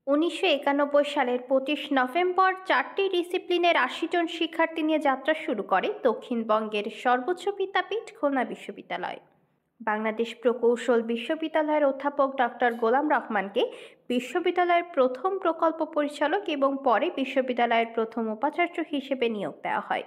১৯৯১ সালের ২৫ নভেম্বর ৪টি ডিসিপ্লিনের ৮০ জন শিক্ষার্থী নিয়ে যাত্রা শুরু করে দক্ষিণবঙ্গের সর্বোচ্চ বিদ্যাপীঠ খুলনা বিশ্ববিদ্যালয়। বাংলাদেশ প্রকৌশল বিশ্ববিদ্যালয়ের অধ্যাপক ডক্টর গোলাম রহমানকে বিশ্ববিদ্যালয়ের প্রথম প্রকল্প পরিচালক এবং পরে বিশ্ববিদ্যালয়ের প্রথম উপাচার্য হিসেবে নিয়োগ দেওয়া হয়।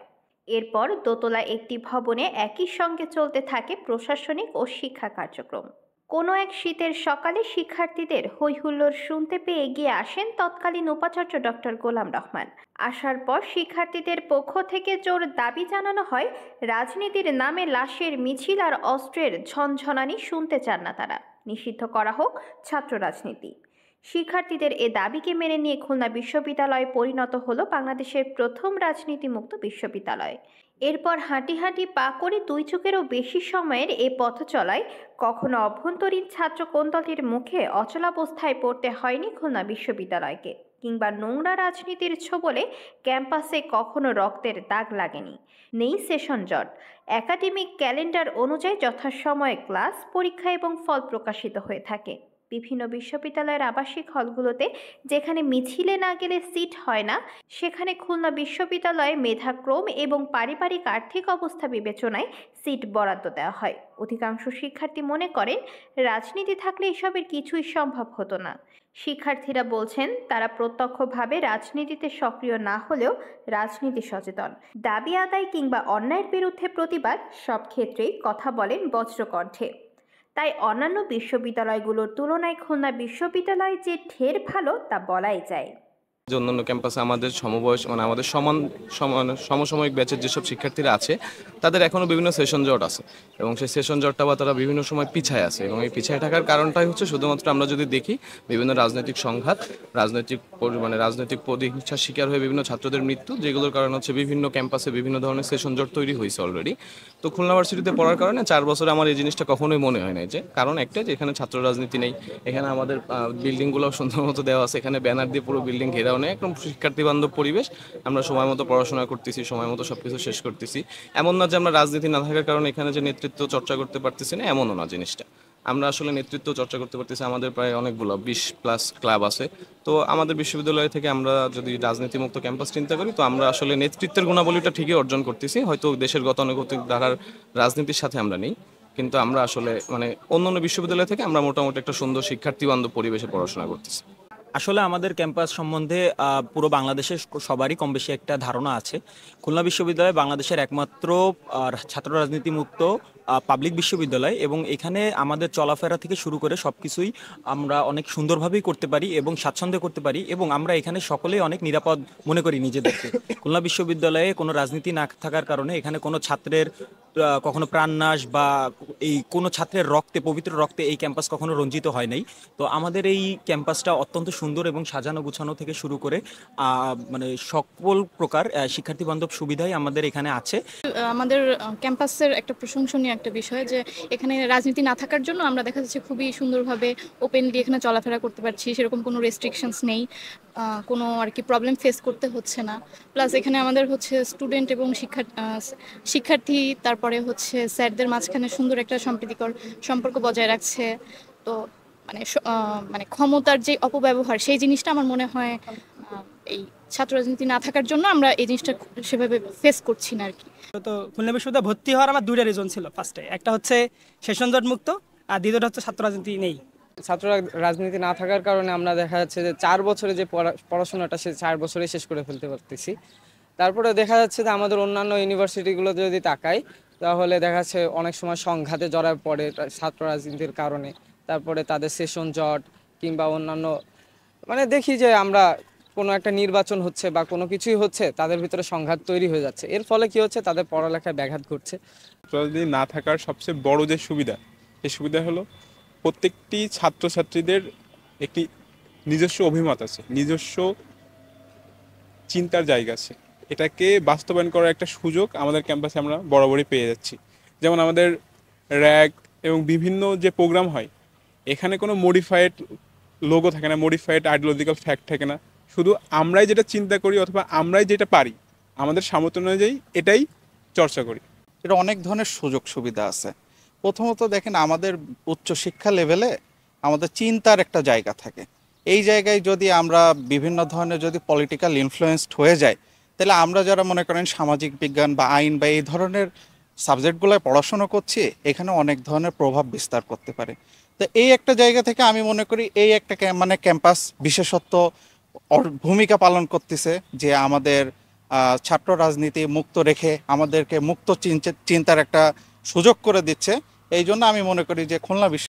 এরপর দোতলা একটি ভবনে একই সঙ্গে চলতে থাকে প্রশাসনিক ও শিক্ষা কার্যক্রম। কোনো এক শীতের সকালে শিক্ষার্থীদের হৈহুল্লোড় শুনতে পেয়ে এগিয়ে আসেন তৎকালীন উপাচার্য ডক্টর গোলাম রহমান। আসার পর শিক্ষার্থীদের পক্ষ থেকে জোর দাবি জানানো হয়, রাজনীতির নামে লাশের মিছিল আর অস্ত্রের ঝনঝনানি শুনতে চান না তারা। নিষিদ্ধ করা হোক ছাত্র রাজনীতি। শিক্ষার্থীদের এ দাবিকে মেনে নিয়ে খুলনা বিশ্ববিদ্যালয় পরিণত হলো বাংলাদেশের প্রথম রাজনীতিমুক্ত বিশ্ববিদ্যালয়। এরপর হাঁটি হাঁটি পা করে ২ যুগেরও বেশি সময়ের এ পথ চলায় কখনো অভ্যন্তরীণ ছাত্র কোন্দলের মুখে অচলাবস্থায় পড়তে হয়নি খুলনা বিশ্ববিদ্যালয়কে, কিংবা নোংরা রাজনীতির ছোবলে ক্যাম্পাসে কখনো রক্তের দাগ লাগেনি। নেই সেশন জট। একাডেমিক ক্যালেন্ডার অনুযায়ী যথাসময়ে ক্লাস, পরীক্ষা এবং ফল প্রকাশিত হয়ে থাকে। বিভিন্ন বিশ্ববিদ্যালয়ের আবাসিক হলগুলোতে যেখানে মিছিলে না গেলে সিট হয় না, সেখানে খুলনা বিশ্ববিদ্যালয়ে মেধাক্রম এবং পারিবারিক আর্থিক অবস্থা বিবেচনায় সিট বরাদ্দ দেওয়া হয়। অধিকাংশ শিক্ষার্থী মনে করেন, রাজনীতি থাকলে এসবের কিছুই সম্ভব হতো না। শিক্ষার্থীরা বলছেন, তারা প্রত্যক্ষভাবে রাজনীতিতে সক্রিয় না হলেও রাজনীতি সচেতন। দাবি আদায় কিংবা অন্যায়ের বিরুদ্ধে প্রতিবাদ, সব ক্ষেত্রেই কথা বলেন বজ্রকণ্ঠে। তাই অন্যান্য বিশ্ববিদ্যালয়গুলোর তুলনায় খুলনা বিশ্ববিদ্যালয় যে ঢের ভালো তা বলাই যায়। যে অন্যান্য ক্যাম্পাসে আমাদের সমবয়স মানে আমাদের সমসাময়িক ব্যাচের যেসব শিক্ষার্থীরা আছে তাদের এখনও বিভিন্ন সেশন জট আছে, এবং সেই সেশন জটটা বা তারা বিভিন্ন সময় পিছায় আছে, এবং এই পিছায় থাকার কারণটাই হচ্ছে শুধুমাত্র আমরা যদি দেখি বিভিন্ন রাজনৈতিক সংঘাত, রাজনৈতিক প্রতিহিংসার শিকার হয়ে বিভিন্ন ছাত্রদের মৃত্যু, যেগুলোর কারণ হচ্ছে বিভিন্ন ক্যাম্পাসে বিভিন্ন ধরনের সেশন জট তৈরি হয়েছে অলরেডি। তো খুলনা ভার্সিটিতে পড়ার কারণে 4 বছরে আমার এই জিনিসটা কখনোই মনে হয় নাই, যে কারণ একটা যে এখানে ছাত্র রাজনীতি নেই, এখানে আমাদের বিল্ডিংগুলো সুন্দর মতো দেওয়া আছে, এখানে ব্যানার দিয়ে পুরো বিল্ডিং ঘেরাও নেই, একদম শিক্ষার্থী বান্ধব পরিবেশ। আমরা সময় মতো পড়াশোনা করতেছি, সময় মতো সবকিছু শেষ করতেছি। এমন না যে আমরা রাজনীতি না থাকার কারণে এখানে যে নেতৃত্ব চর্চা করতে পারতেছি না, এমনও না জিনিসটা। আমরা আসলে নেতৃত্ব চর্চা করতে পারতেছি, আমাদের প্রায় অনেকগুলো 20+ ক্লাব আছে। তো আমাদের বিশ্ববিদ্যালয় থেকে আমরা যদি রাজনীতিমুক্ত ক্যাম্পাস চিন্তা করি, তো আমরা আসলে নেতৃত্বের গুণাবলীটা ঠিকই অর্জন করতেছি। হয়তো দেশের গতানুগতিক ধারার রাজনীতির সাথে আমরা নেই, কিন্তু আমরা আসলে অন্যান্য বিশ্ববিদ্যালয় থেকে আমরা মোটামুটি একটা সুন্দর শিক্ষার্থী বান্ধব পরিবেশে পড়াশোনা করতেছি। আসলে আমাদের ক্যাম্পাস সম্বন্ধে পুরো বাংলাদেশের সবারই কম বেশি একটা ধারণা আছে। খুলনা বিশ্ববিদ্যালয় বাংলাদেশের একমাত্র ছাত্র রাজনীতি মুক্ত পাবলিক বিশ্ববিদ্যালয়, এবং এখানে আমাদের চলাফেরা থেকে শুরু করে সবকিছুই আমরা অনেক সুন্দরভাবেই করতে পারি এবং স্বাচ্ছন্দ্যে করতে পারি, এবং আমরা এখানে সকলেই অনেক নিরাপদ মনে করি নিজেদেরকে। খুলনা বিশ্ববিদ্যালয়ে কোনো রাজনীতি না থাকার কারণে এখানে কোনো ছাত্রের কখনো প্রাণনাশ বা এই কোনো ছাত্রের রক্তে, পবিত্র রক্তে এই ক্যাম্পাস কখনো রঞ্জিত হয় নাই। তো আমাদের এই ক্যাম্পাসটা অত্যন্ত সুন্দর এবং সাজানো গুছানো থেকে শুরু করে সকল প্রকার শিক্ষার্থী বান্ধব সুবিধাই আমাদের এখানে আছে। আমাদের ক্যাম্পাসের একটা প্রশংসনীয় একটা বিষয় যে এখানে রাজনীতি না থাকার জন্য আমরা দেখা যাচ্ছে খুবই সুন্দরভাবে ওপেনলি এখানে চলাফেরা করতে পারছি, সেরকম কোনো রেস্ট্রিকশনস নেই, কোনো আর কি প্রবলেম ফেস করতে হচ্ছে না। প্লাস এখানে আমাদের হচ্ছে স্টুডেন্ট এবং শিক্ষার্থী তারপরে হচ্ছে স্যারদের মাঝখানে সুন্দর একটা সম্প্রীতিকর সম্পর্ক বজায় রাখছে। তো ক্ষমতার যে অপব্যবহার, সেই জিনিসটা আমার মনে হয় এই ছাত্র রাজনীতি না থাকার জন্য আমরা এই জিনিসটা সেভাবে ফেস করছি না আর কি। তো খুলনা বিশ্ববিদ্যালয়ে ভর্তি হওয়ার আমার দুইটা রিজন ছিল। ফার্স্টে একটা হচ্ছে সেশন জট মুক্ত, আর দ্বিতীয়টা হচ্ছে ছাত্র রাজনীতি নেই। ছাত্র রাজনীতি না থাকার কারণে আমরা দেখা যাচ্ছে যে 4 বছরে যে পড়াশোনাটা সে 4 বছরে শেষ করে ফেলতে পারতেছি। তারপরে দেখা যাচ্ছে যে আমাদের অন্যান্য ইউনিভার্সিটিগুলোতে যদি তাকাই, তাহলে দেখা যাচ্ছে অনেক সময় সংঘাতে জড়ায় পড়ে ছাত্র রাজনীতির কারণে। তারপরে তাদের সেশন জট কিংবা অন্যান্য দেখি যে আমরা কোনো একটা নির্বাচন হচ্ছে বা কোনো কিছুই হচ্ছে, তাদের ভিতরে সংঘাত তৈরি হয়ে যাচ্ছে। এর ফলে কি হচ্ছে, তাদের পড়ালেখায় ব্যাঘাত ঘটছে। যদি না থাকার সবচেয়ে বড় যে সুবিধা, এই সুবিধা হলো প্রত্যেকটি ছাত্রছাত্রীদের একটি নিজস্ব অভিমত আছে, নিজস্ব চিন্তার জায়গা আছে। এটাকে বাস্তবায়ন করার একটা সুযোগ আমাদের ক্যাম্পাসে আমরা বরাবরই পেয়ে যাচ্ছি। যেমন আমাদের র্যাগ এবং বিভিন্ন যে প্রোগ্রাম হয়, এখানে কোনো মডিফাইড লোগো থাকে না, মডিফাইড আইডিওলজিক্যাল ফ্যাক্ট থাকে না। শুধু আমরাই যেটা চিন্তা করি অথবা আমরাই যেটা পারি, আমাদের সামর্থ্য অনুযায়ী এটাই চর্চা করি। এটা অনেক ধরনের সুযোগ সুবিধা আছে। প্রথমত দেখেন, আমাদের উচ্চশিক্ষা লেভেলে আমাদের চিন্তার একটা জায়গা থাকে, এই জায়গায় যদি আমরা বিভিন্ন ধরনের যদি পলিটিক্যাল ইনফ্লুয়েন্সড হয়ে যায়, তাহলে আমরা যারা মনে করেন সামাজিক বিজ্ঞান বা আইন বা এই ধরনের সাবজেক্টগুলোয় পড়াশোনা করছি, এখানে অনেক ধরনের প্রভাব বিস্তার করতে পারে। তো এই একটা জায়গা থেকে আমি মনে করি এই একটা মানে ক্যাম্পাস বিশেষত্ব ভূমিকা পালন করতেছে, যে আমাদের ছাত্র রাজনীতি মুক্ত রেখে আমাদেরকে মুক্ত চিন্তার একটা সুযোগ করে দিচ্ছে। এই জন্য আমি মনে করি যে খুলনা বিশ্ব